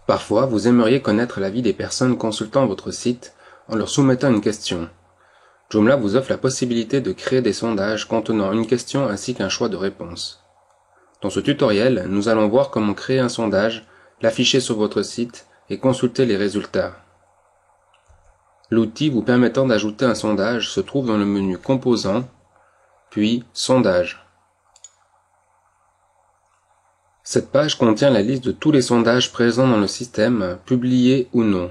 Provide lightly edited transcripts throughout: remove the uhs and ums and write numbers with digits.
Parfois, vous aimeriez connaître l'avis des personnes consultant votre site en leur soumettant une question. Joomla vous offre la possibilité de créer des sondages contenant une question ainsi qu'un choix de réponse. Dans ce tutoriel, nous allons voir comment créer un sondage, l'afficher sur votre site et consulter les résultats. L'outil vous permettant d'ajouter un sondage se trouve dans le menu Composants, puis Sondages. Cette page contient la liste de tous les sondages présents dans le système, publiés ou non.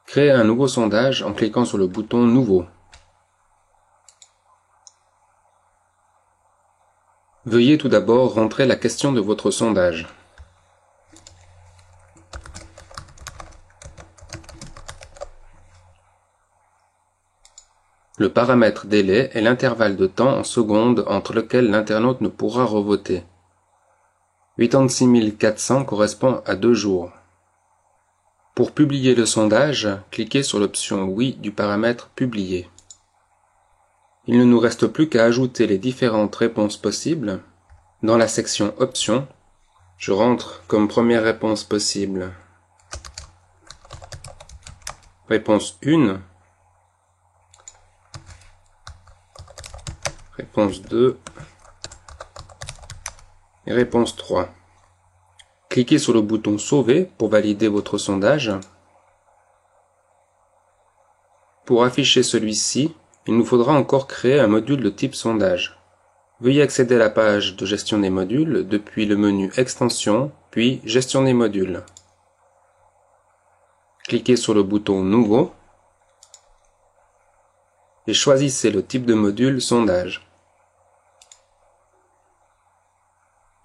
Créez un nouveau sondage en cliquant sur le bouton Nouveau. Veuillez tout d'abord rentrer la question de votre sondage. Le paramètre délai est l'intervalle de temps en secondes entre lequel l'internaute ne pourra revoter. 86 400 correspond à 2 jours. Pour publier le sondage, cliquez sur l'option Oui du paramètre Publier. Il ne nous reste plus qu'à ajouter les différentes réponses possibles. Dans la section Options, je rentre comme première réponse possible réponse 1, réponse 2 et réponse 3. Cliquez sur le bouton Sauver pour valider votre sondage. Pour afficher celui-ci, il nous faudra encore créer un module de type sondage. Veuillez accéder à la page de gestion des modules depuis le menu Extensions, puis Gestion des modules. Cliquez sur le bouton Nouveau et choisissez le type de module Sondage.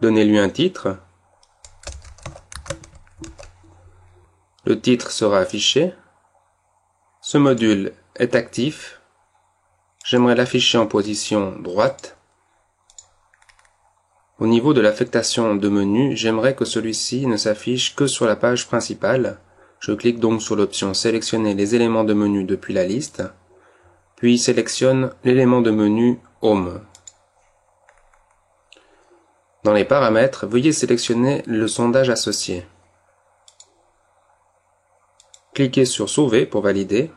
Donnez-lui un titre. Le titre sera affiché. Ce module est actif. J'aimerais l'afficher en position droite. Au niveau de l'affectation de menu, j'aimerais que celui-ci ne s'affiche que sur la page principale. Je clique donc sur l'option Sélectionner les éléments de menu depuis la liste, puis sélectionne l'élément de menu Home. Dans les paramètres, veuillez sélectionner le sondage associé. Cliquez sur Sauver pour valider.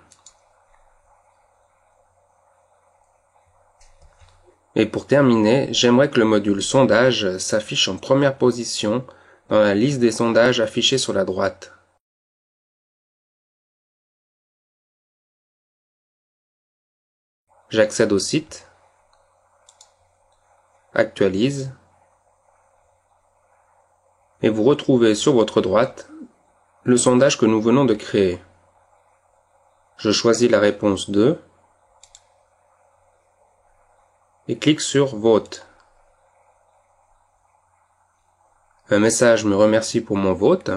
Et pour terminer, j'aimerais que le module Sondage s'affiche en première position dans la liste des sondages affichés sur la droite. J'accède au site, Actualise, et vous retrouvez sur votre droite le sondage que nous venons de créer. Je choisis la réponse 2 et clique sur Vote. Un message me remercie pour mon vote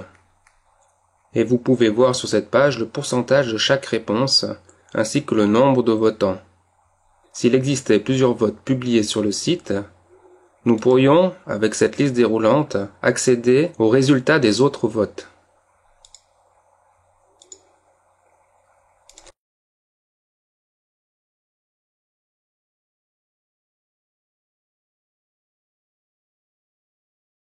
et vous pouvez voir sur cette page le pourcentage de chaque réponse ainsi que le nombre de votants. S'il existait plusieurs votes publiés sur le site, nous pourrions, avec cette liste déroulante, accéder aux résultats des autres votes.